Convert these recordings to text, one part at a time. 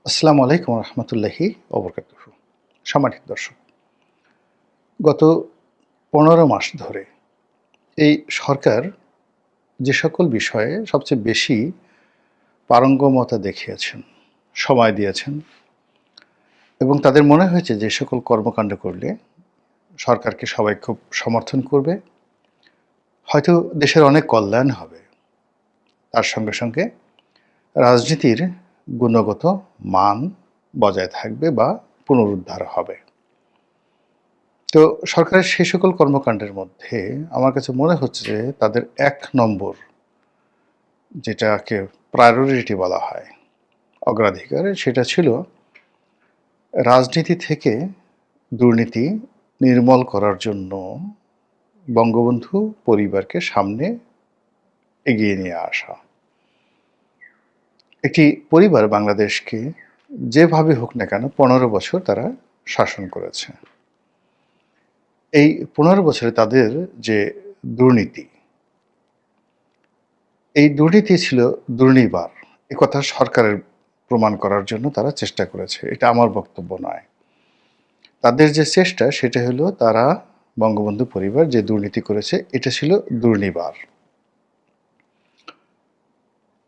আসসালামু আলাইকুম রহমতুল্লাহি ওবরকাতুহু। সম্মানিত দর্শক, গত ১৫ মাস ধরে এই সরকার যে সকল বিষয়ে সবচেয়ে বেশি পারঙ্গমতা দেখিয়েছেন, সময় দিয়েছেন এবং তাদের মনে হয়েছে যে সকল কর্মকাণ্ড করলে সরকারকে সবাই খুব সমর্থন করবে, হয়তো দেশের অনেক কল্যাণ হবে, তার সঙ্গে সঙ্গে রাজনীতির গুণগত মান বজায় থাকবে বা পুনরুদ্ধার হবে। তো সরকারের সেই সকল কর্মকাণ্ডের মধ্যে আমার কাছে মনে হচ্ছে যে তাদের ১ নম্বর যেটাকে প্রায়োরিটি বলা হয়, অগ্রাধিকার, সেটা ছিল রাজনীতি থেকে দুর্নীতি নির্মূল করার জন্য বঙ্গবন্ধু পরিবারকে সামনে এগিয়ে নিয়ে আসা। একটি পরিবার বাংলাদেশকে যেভাবে হোক না কেন ১৫ বছর তারা শাসন করেছে। এই ১৫ বছরে তাদের যে দুর্নীতি, এই দুর্নীতি ছিল দুর্নিবার, একথা সরকারের প্রমাণ করার জন্য তারা চেষ্টা করেছে। এটা আমার বক্তব্য নয়। তাদের যে চেষ্টা সেটা হলো তারা বঙ্গবন্ধু পরিবার যে দুর্নীতি করেছে এটা ছিল দুর্নিবার।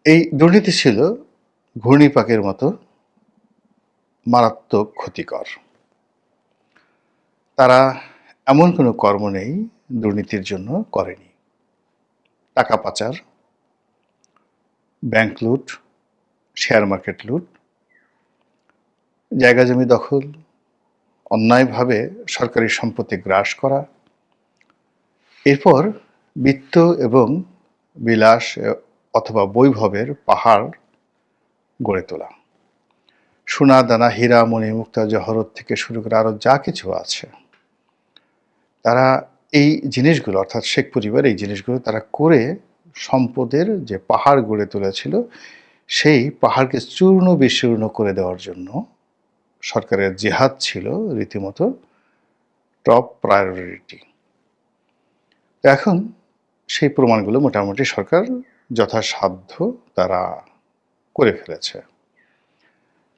এই দুর্নীতি ছিল ঘূর্ণিপাকের মতো মারাত্মক ক্ষতিকর। তারা এমন কোনো কর্ম নেই দুর্নীতির জন্য করেনি। টাকা পাচার, ব্যাংক লুট, শেয়ার মার্কেট লুট, জায়গা জমি দখল, অন্যায়ভাবে সরকারি সম্পত্তি গ্রাস করা, এরপর বিত্ত এবং বিলাস অথবা বৈভবের পাহাড় গড়ে তোলা। সোনা দানা, হীরা মণি মুক্তা জহরত থেকে শুরু করে আরও যা কিছু আছে, তারা এই জিনিসগুলো, অর্থাৎ শেখ পরিবার এই জিনিসগুলো তারা করে সম্পদের যে পাহাড় গড়ে তুলেছিল, সেই পাহাড়কে চূর্ণ বিচূর্ণ করে দেওয়ার জন্য সরকারের জেহাদ ছিল রীতিমতো টপ প্রায়োরিটি। এখন সেই প্রমাণগুলো মোটামুটি সরকার যথাসাধ্য তারা করে ফেলেছে।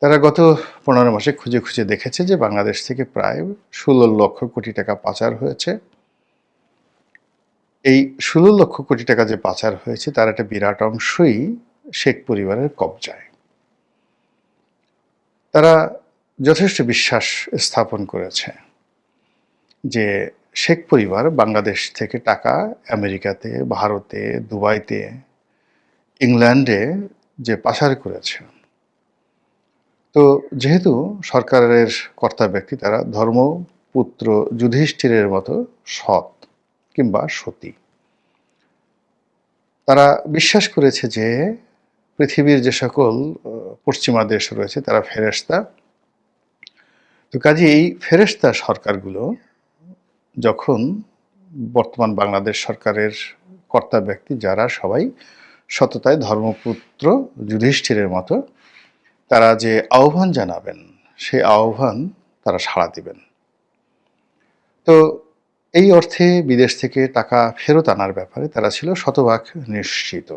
তারা গত ১৫ মাসে খুঁজে খুঁজে দেখেছে যে বাংলাদেশ থেকে প্রায় ১৬ লক্ষ কোটি টাকা পাচার হয়েছে। এই ১৬ লক্ষ কোটি টাকা যে পাচার হয়েছে তার একটা বিরাট অংশই শেখ পরিবারের কবজায়। তারা যথেষ্ট বিশ্বাস স্থাপন করেছে যে শেখ পরিবার বাংলাদেশ থেকে টাকা আমেরিকাতে, ভারতে, দুবাইতে, ইংল্যান্ডে যে পাচার করেছে, তো যেহেতু সরকারের কর্তা ব্যক্তি তারা ধর্মপুত্র যুধিষ্ঠিরের মতো সৎ কিংবা সতী, তারা বিশ্বাস করেছে যে পৃথিবীর যে সকল পশ্চিমা দেশ রয়েছে তারা ফেরেশতা। তো কাজে এই ফেরেশতা সরকারগুলো যখন বর্তমান বাংলাদেশ সরকারের কর্তা ব্যক্তি যারা সবাই সততায় ধর্মপুত্র যুধিষ্ঠিরের মতো, তারা যে আহ্বান জানাবেন সেই আহ্বান তারা সাড়া দিবেন। তো এই অর্থে বিদেশ থেকে টাকা ফেরত আনার ব্যাপারে তারা ছিল শতভাগ নিশ্চিত।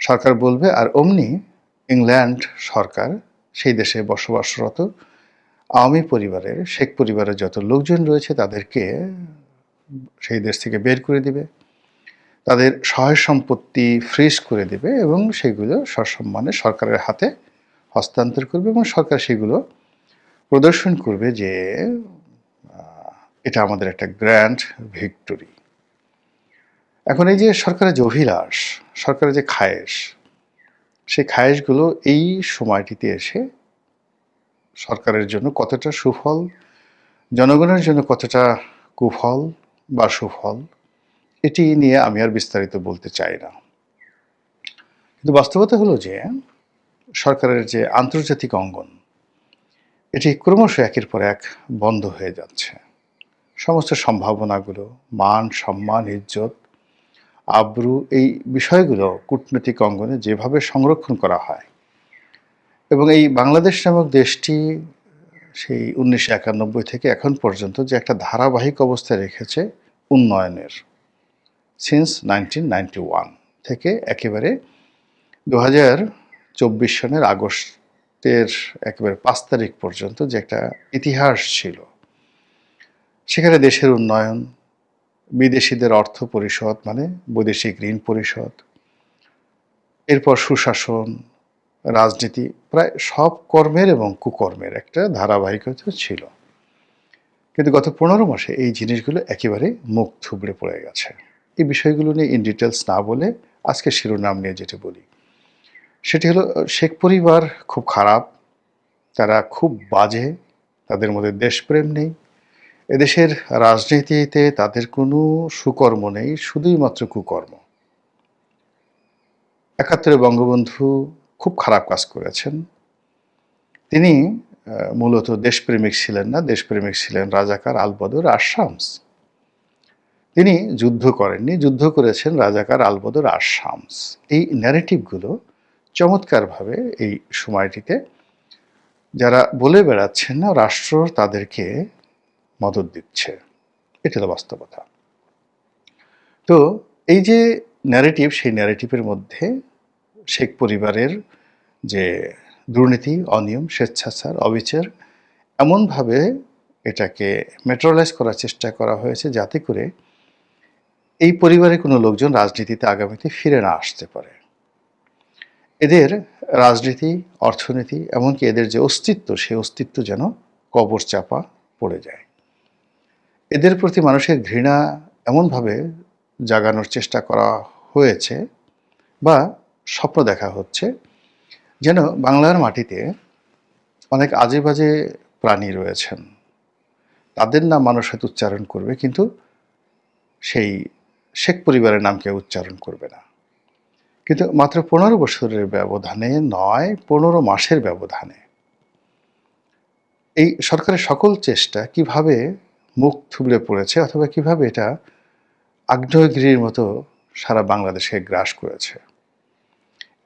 সরকার বলবে আর অমনি ইংল্যান্ড সরকার সেই দেশে বসবাসরত আওয়ামী পরিবারের, শেখ পরিবারের যত লোকজন রয়েছে তাদেরকে সেই দেশ থেকে বের করে দিবে, তাদের সহায় সম্পত্তি ফ্রিজ করে দেবে এবং সেগুলো সসম্মানে সরকারের হাতে হস্তান্তর করবে এবং সরকার সেগুলো প্রদর্শন করবে যে এটা আমাদের একটা গ্র্যান্ড ভিক্টোরি। এখন এই যে সরকারের যে অভিলাষ, সরকারের যে খায়েশ, সেই খায়েশগুলো এই সময়টিতে এসে সরকারের জন্য কতটা সুফল, জনগণের জন্য কতটা কুফল বা সুফল, এটি নিয়ে আমি আর বিস্তারিত বলতে চাই না। কিন্তু বাস্তবতা হলো যে সরকারের যে আন্তর্জাতিক অঙ্গন, এটি ক্রমশ একের পর এক বন্ধ হয়ে যাচ্ছে। সমস্ত সম্ভাবনাগুলো, মান সম্মান, ইজ্জত, আব্রু, এই বিষয়গুলো কূটনৈতিক অঙ্গনে যেভাবে সংরক্ষণ করা হয় এবং এই বাংলাদেশ নামক দেশটি সেই ১৯৯১ থেকে এখন পর্যন্ত যে একটা ধারাবাহিক অবস্থায় রেখেছে উন্নয়নের, সিন্স 1991 থেকে একেবারে ২০২৪ সনের আগস্ট একেবারে 5 তারিখ পর্যন্ত যে একটা ইতিহাস ছিল, সেখানে দেশের উন্নয়ন, বিদেশিদের অর্থ পরিশোধ মানে বৈদেশিক ঋণ পরিশোধ, এরপর সুশাসন, রাজনীতি, প্রায় সব কর্মের এবং কুকর্মের একটা ধারাবাহিকতা ছিল। কিন্তু গত 15 মাসে এই জিনিসগুলো একেবারে মুখ থুবড়ে পড়ে গেছে। এই বিষয়গুলো নিয়ে ইন ডিটেলস না বলে আজকে শিরোনাম নিয়ে যেটা বলি, সেটি হলো শেখ পরিবার খুব খারাপ, তারা খুব বাজে, তাদের মধ্যে দেশপ্রেম নেই, এদেশের রাজনীতিতে তাদের কোনো সুকর্ম নেই, শুধুই মাত্র কুকর্ম। 71-এ বঙ্গবন্ধু খুব খারাপ কাজ করেছেন। তিনি মূলত দেশপ্রেমিক ছিলেন না, দেশপ্রেমিক ছিলেন রাজাকার আলবদর আর শামস। তিনি যুদ্ধ করেননি, যুদ্ধ করেছেন রাজাকার আলবদর আর শামস। এই ন্যারেটিভগুলো চমৎকারভাবে এই সময়টিতে যারা বলে বেড়াচ্ছেন না রাষ্ট্র তাদেরকে মদত দিচ্ছে, এটা হলো বাস্তবতা। তো এই যে ন্যারেটিভ, সেই ন্যারেটিভের মধ্যে শেখ পরিবারের যে দুর্নীতি, অনিয়ম, স্বেচ্ছাচার, অবিচার, এমনভাবে এটাকে মেট্রোলাইজ করার চেষ্টা করা হয়েছে যাতে করে এই পরিবারের কোনো লোকজন রাজনীতিতে আগামীতে ফিরে না আসতে পারে। এদের রাজনীতি, অর্থনীতি, এমনকি এদের যে অস্তিত্ব, সেই অস্তিত্ব যেন কবর চাপা পড়ে যায়। এদের প্রতি মানুষের ঘৃণা এমনভাবে জাগানোর চেষ্টা করা হয়েছে বা স্বপ্ন দেখা হচ্ছে যেন বাংলার মাটিতে অনেক আজে বাজে প্রাণী রয়েছেন, তাদের নাম মানুষ হয়তো উচ্চারণ করবে, কিন্তু সেই শেখ পরিবারের নাম কেউ উচ্চারণ করবে না। কিন্তু মাত্র 15 বছরের ব্যবধানে নয়, 15 মাসের ব্যবধানে এই সরকারের সকল চেষ্টা কিভাবে মুখ থুবড়ে পড়েছে, অথবা কিভাবে এটা আগ্নেয়গিরির মতো সারা বাংলাদেশকে গ্রাস করেছে।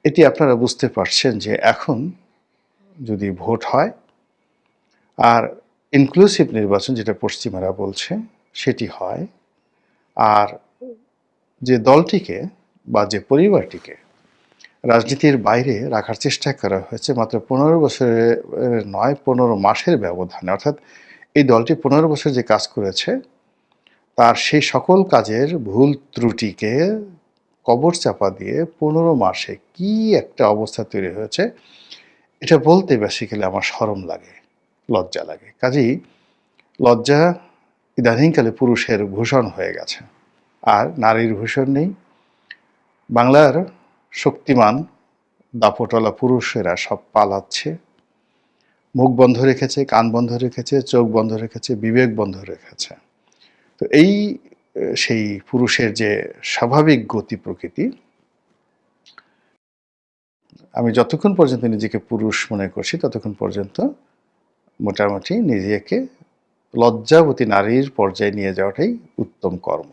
এটি আপনারা বুঝতে পারছেন যে এখন যদি ভোট হয় আর ইনক্লুসিভ নির্বাচন, যেটা পশ্চিমারা বলছে, সেটি হয়, আর যে দলটিকে বা যে পরিবারটিকে রাজনীতির বাইরে রাখার চেষ্টা করা হয়েছে মাত্র 15 বছরের নয়, 15 মাসের ব্যবধানে, অর্থাৎ এই দলটি 15 বছর যে কাজ করেছে তার সেই সকল কাজের ভুল ত্রুটিকে কবর চাপা দিয়ে 15 মাসে কি একটা অবস্থা তৈরি হয়েছে, এটা বলতে বেসিক্যালি আমার শরম লাগে, লজ্জা লাগে। কাজেই লজ্জা ইদানিংকালে পুরুষের ভূষণ হয়ে গেছে, আর নারীর ভূষণ নেই। বাংলার শক্তিমান দাপটওয়ালা পুরুষেরা সব পালাচ্ছে, মুখ বন্ধ রেখেছে, কান বন্ধ রেখেছে, চোখ বন্ধ রেখেছে, বিবেক বন্ধ রেখেছে। তো এই সেই পুরুষের যে স্বাভাবিক গতি প্রকৃতি, আমি যতক্ষণ পর্যন্ত নিজেকে পুরুষ মনে করছি ততক্ষণ পর্যন্ত মোটামুটি নিজেকে লজ্জাবতী নারীর পর্যায়ে নিয়ে যাওয়াটাই উত্তম কর্ম।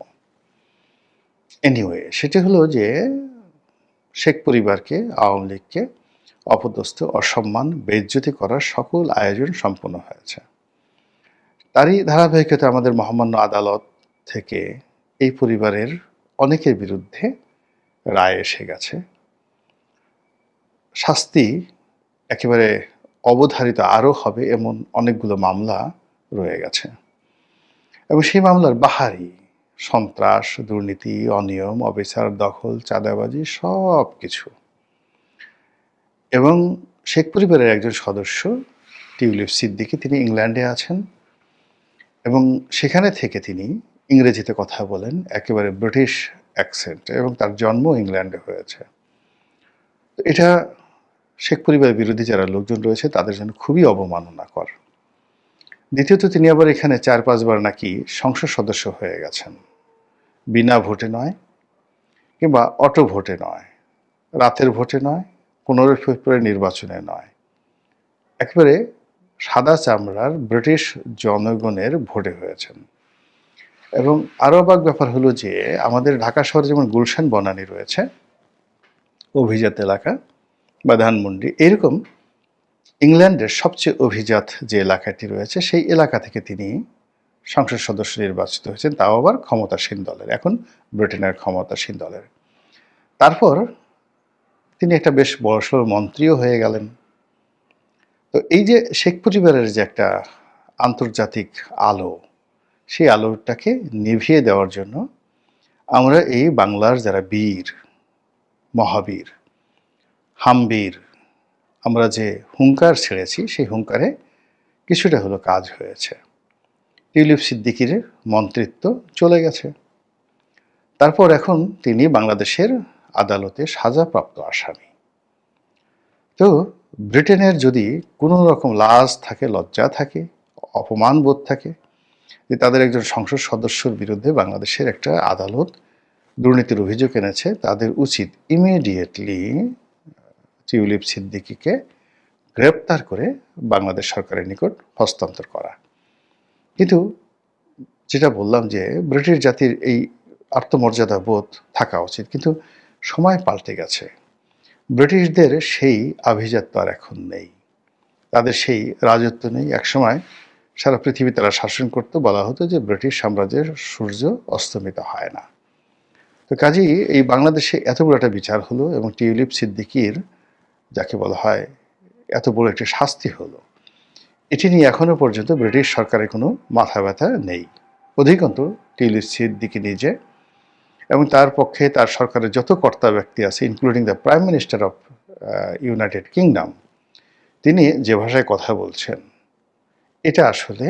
এনিওয়ে, সেটা হলো যে শেখ পরিবারকে, আওয়ামী লীগকে অপদস্থ, অসম্মান, বেইজ্জতি করার সকল আয়োজন সম্পন্ন হয়েছে। তারই ধারাবাহিকতা আমাদের মহামান্য আদালত থেকে এই পরিবারের অনেকের বিরুদ্ধে রায় এসে গেছে। শাস্তি একেবারে অবধারিত আরও হবে এমন অনেকগুলো মামলা রয়ে গেছে, এবং সেই মামলার বাহারি সন্ত্রাস, দুর্নীতি, অনিয়ম, অবিচার, দখল, চাঁদাবাজি, সব কিছু। এবং শেখ পরিবারের একজন সদস্য টিউলিপ সিদ্দিকী, তিনি ইংল্যান্ডে আছেন এবং সেখানে থেকে তিনি ইংরেজিতে কথা বলেন একেবারে ব্রিটিশ অ্যাকসেন্ট, এবং তার জন্ম ইংল্যান্ডে হয়েছে। এটা শেখ পরিবারের বিরোধী যারা লোকজন রয়েছে তাদের জন্য খুবই অবমাননাকর। দ্বিতীয়ত, তিনি আবার এখানে 4-5 বার নাকি সংসদ সদস্য হয়ে গেছেন, বিনা ভোটে নয়, কিংবা অটো ভোটে নয়, রাতের ভোটে নয়, 15 ফেব্রুয়ারি নির্বাচনে নয়, একেবারে সাদা চামড়ার ব্রিটিশ জনগণের ভোটে হয়েছেন। এবং আরও অবাক ব্যাপার হলো যে আমাদের ঢাকা শহরে যেমন গুলশান বনানী রয়েছে, অভিজাত এলাকা বা ধানমন্ডি, এরকম ইংল্যান্ডের সবচেয়ে অভিজাত যে এলাকাটি রয়েছে সেই এলাকা থেকে তিনি সংসদ সদস্য নির্বাচিত হয়েছেন, তাও আবার ক্ষমতাসীন দলের, এখন ব্রিটেনের ক্ষমতাসীন দলের। তারপর তিনি একটা বেশ বড়সড় মন্ত্রীও হয়ে গেলেন। এই যে শেখ পরিবারের যে একটা আন্তর্জাতিক আলো, সেই আলোটাকে নিভিয়ে দেওয়ার জন্য আমরা এই বাংলার যারা বীর, মহাবীর, হামবীর, আমরা যে হুঙ্কার ছেড়েছি, সেই হুঙ্কারে কিছুটা হলো কাজ হয়েছে। টিউলিপ সিদ্দিকীর মন্ত্রিত্ব চলে গেছে। তারপর এখন তিনি বাংলাদেশের আদালতে সাজাপ্রাপ্ত আসামি। তো ব্রিটেনের যদি কোনো রকম লাজ থাকে, লজ্জা থাকে, অপমান বোধ থাকে যে তাদের একজন সংসদ সদস্যর বিরুদ্ধে বাংলাদেশের একটা আদালত দুর্নীতির অভিযোগ এনেছে, তাদের উচিত ইমিডিয়েটলি টিউলিপ সিদ্দিকীকে গ্রেপ্তার করে বাংলাদেশ সরকারের নিকট হস্তান্তর করা। কিন্তু যেটা বললাম যে ব্রিটিশ জাতির এই আত্মমর্যাদা বোধ থাকা উচিত, কিন্তু সময় পাল্টে গেছে। ব্রিটিশদের সেই আভিজাত্য আর এখন নেই, তাদের সেই রাজত্ব নেই। একসময় সারা পৃথিবী তারা শাসন করতে, বলা হতো যে ব্রিটিশ সাম্রাজ্যের সূর্য অস্তমিত হয় না। তো কাজেই এই বাংলাদেশে এত বড় একটা বিচার হলো এবং টিউলিপ সিদ্দিকীর, যাকে বলা হয়, এত বড় একটি শাস্তি হলো, এটি নিয়ে এখনো পর্যন্ত ব্রিটিশ সরকারের কোনো মাথা ব্যথা নেই। অধিকন্তু টিউলিপ সিদ্দিকী নিজে এবং তার পক্ষে তার সরকারের যত কর্তা ব্যক্তি আছে, including the prime minister of United kingdom, তিনি যে ভাষায় কথা বলছেন এটা আসলে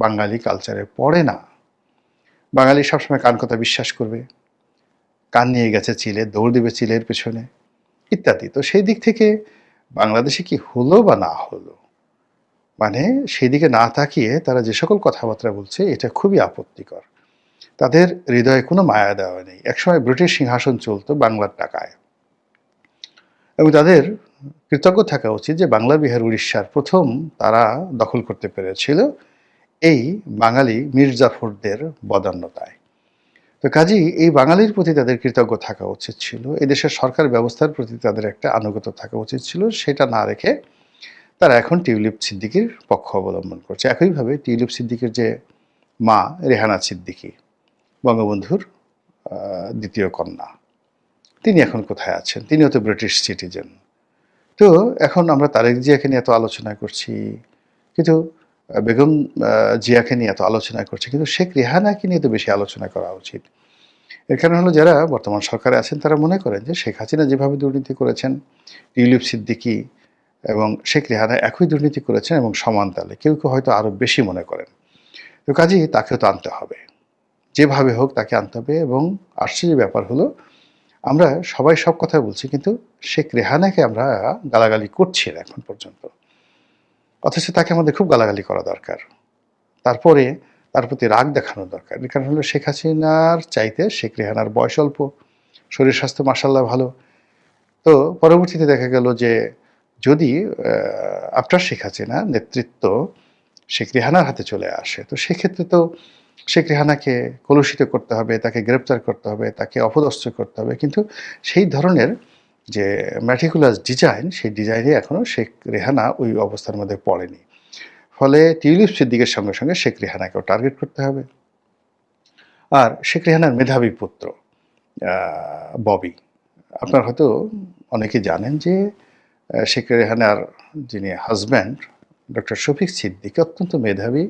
বাঙালি কালচারে পড়ে না। বাঙালি সবসময় কান কথা বিশ্বাস করবে, কান নিয়ে গেছে চিলে, দৌড় দিবে চিলের পেছনে ইত্যাদি। তো সেই দিক থেকে বাংলাদেশে কি হলো বা না হলো, মানে সেই দিকে না তাকিয়ে তারা যে সকল কথাবার্তা বলছে এটা খুবই আপত্তিকর। তাদের হৃদয়ে কোনো মায়া দেওয়া নেই। একসময় ব্রিটিশ সিংহাসন চলতো বাংলার টাকায়, এবং তাদের কৃতজ্ঞ থাকা উচিত যে বাংলা, বিহার, উড়িষ্যার প্রথম তারা দখল করতে পেরেছিল এই বাঙালি মির্জাফরদের বদান্যতায়। তো কাজেই এই বাঙালির প্রতি তাদের কৃতজ্ঞ থাকা উচিত ছিল, এই দেশের সরকার ব্যবস্থার প্রতি তাদের একটা আনুগত্য থাকা উচিত ছিল। সেটা না রেখে তারা এখন টিউলিপ সিদ্দিকীর পক্ষ অবলম্বন করছে। একইভাবে টিউলিপ সিদ্দিকীর যে মা রেহানা সিদ্দিকী, বঙ্গবন্ধুর দ্বিতীয় কন্যা, তিনি এখন কোথায় আছেন? তিনিও তো ব্রিটিশ সিটিজেন। তো এখন আমরা তারেক জিয়াকে নিয়ে এত আলোচনা করছি, কিন্তু বেগম জিয়াকে নিয়ে এত আলোচনা করছি, কিন্তু শেখ রেহানাকে নিয়ে তো বেশি আলোচনা করা উচিত। এর কারণ হলো যারা বর্তমান সরকারে আছেন তারা মনে করেন যে শেখ হাসিনা যেভাবে দুর্নীতি করেছেন, টিউলিপ সিদ্দিকী এবং শেখ রেহানা একই দুর্নীতি করেছেন এবং সমান তালে, কেউ কেউ হয়তো আরও বেশি মনে করেন। তো কাজেই তাকেও তো আনতে হবে, যেভাবে হোক তাকে আনতে হবে। এবং আশ্চর্যের ব্যাপার হলো আমরা সবাই সব কথা বলছি, কিন্তু শেখ রেহানাকে আমরা গালাগালি করছি না এখন পর্যন্ত, অথচ তাকে আমাদের খুব গালাগালি করা দরকার। তারপরে তার প্রতি রাগ দেখানো দরকার। এর কারণ হলো শেখ হাসিনার চাইতে শেখ রেহানার বয়স অল্প, শরীর স্বাস্থ্য মাশাআল্লাহ ভালো। তো পরবর্তীতে দেখা গেল যে যদি আফটার শেখ হাসিনা নেতৃত্ব শেখ রেহানার হাতে চলে আসে, তো সেক্ষেত্রে তো শেখ রেহানাকে কলুষিত করতে হবে, তাকে গ্রেপ্তার করতে হবে, তাকে অপদস্থ করতে হবে। কিন্তু সেই ধরনের যে ম্যাটিকুলাস ডিজাইন, সেই ডিজাইনে এখনও শেখ রেহানা ওই অবস্থার মধ্যে পড়েনি। ফলে টিউলিপ সিদ্দিকের সঙ্গে সঙ্গে শেখ রেহানাকেও টার্গেট করতে হবে। আর শেখ রেহানার মেধাবী পুত্র ববি, আপনার হয়তো অনেকে জানেন যে শেখ রেহানার যিনি হাজব্যান্ড ডক্টর শফিক সিদ্দিক অত্যন্ত মেধাবী,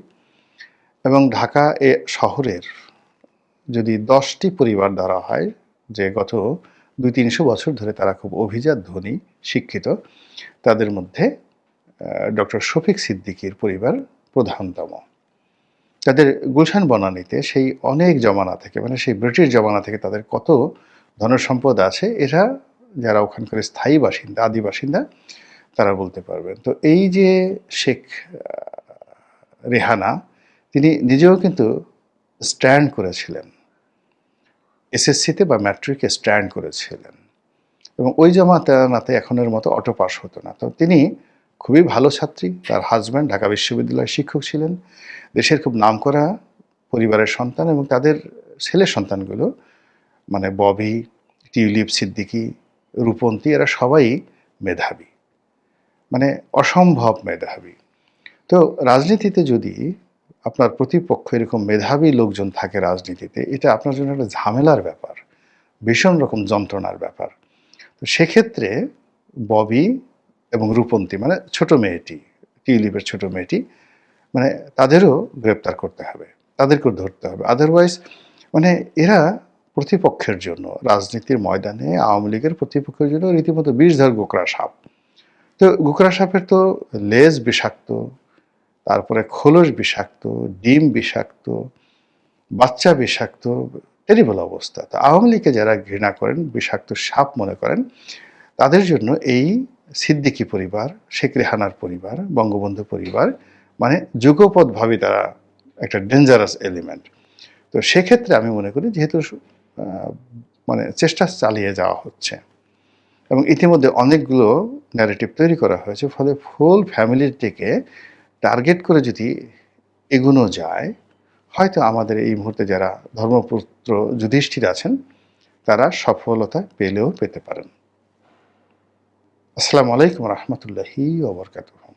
এবং ঢাকা শহরের যদি 10টি পরিবার ধরা হয় যে গত 200-300 বছর ধরে তারা খুব অভিজাত, ধনী, শিক্ষিত, তাদের মধ্যে ডক্টর শফিক সিদ্দিকীর পরিবার প্রধানতম। তাদের গুলশান বনানীতে সেই অনেক জমানা থেকে, মানে সেই ব্রিটিশ জমানা থেকে তাদের কত ধনসম্পদ আছে, এরা যারা ওখানকার স্থায়ী বাসিন্দা, আদি বাসিন্দা, তারা বলতে পারবেন। তো এই যে শেখ রেহানা, তিনি নিজেও কিন্তু স্ট্যান্ড করেছিলেন, এসএসসিতে বা ম্যাট্রিকে স্ট্যান্ড করেছিলেন, এবং ওই জমানাতে এখনের মতো অটো পাস হতো না। তো তিনি খুবই ভালো ছাত্রী, তার হাজব্যান্ড ঢাকা বিশ্ববিদ্যালয়ের শিক্ষক ছিলেন, দেশের খুব নামকরা পরিবারের সন্তান, এবং তাদের ছেলে সন্তানগুলো মানে ববি, টিউলিপ সিদ্দিকী, রূপন্তী, এরা সবাই মেধাবী, মানে অসম্ভব মেধাবী। তো রাজনীতিতে যদি আপনার প্রতিপক্ষ এরকম মেধাবী লোকজন থাকে রাজনীতিতে, এটা আপনার জন্য একটা ঝামেলার ব্যাপার, ভীষণ রকম যন্ত্রণার ব্যাপার। তো সেক্ষেত্রে ববি এবং রূপন্তী, মানে ছোট মেয়েটি, টিউলিপের ছোট মেয়েটি, মানে তাদেরও গ্রেপ্তার করতে হবে, তাদেরকেও ধরতে হবে। আদারওয়াইজ মানে এরা প্রতিপক্ষের জন্য রাজনীতির ময়দানে আওয়ামী লীগের প্রতিপক্ষের জন্য রীতিমতো বিষধর গোকরা সাপ। তো গোকরা সাপের তো লেজ বিষাক্ত, তারপরে খোলস বিষাক্ত, ডিম বিষাক্ত, বাচ্চা বিষাক্ত, টেরিবল অবস্থা। তো আওয়ামী লীগকে যারা ঘৃণা করেন, বিষাক্ত সাপ মনে করেন, তাদের জন্য এই সিদ্দিকী পরিবার, শেখ রেহানার পরিবার, বঙ্গবন্ধু পরিবার মানে যুগপৎভাবে তারা একটা ডেঞ্জারাস এলিমেন্ট। তো সেক্ষেত্রে আমি মনে করি যেহেতু মানে চেষ্টা চালিয়ে যাওয়া হচ্ছে এবং ইতিমধ্যে অনেকগুলো ন্যারেটিভ তৈরি করা হয়েছে, ফলে ফুল ফ্যামিলিটিকে টার্গেট করে যদি এগোনো যায়, হয়তো আমাদের এই মুহূর্তে যারা ধর্মপুত্র যুধিষ্ঠির আছেন তারা সফলতা পেলেও পেতে পারেন। আসসালামু আলাইকুম রহমতুল্লাহি ওয়া বারাকাতুহু।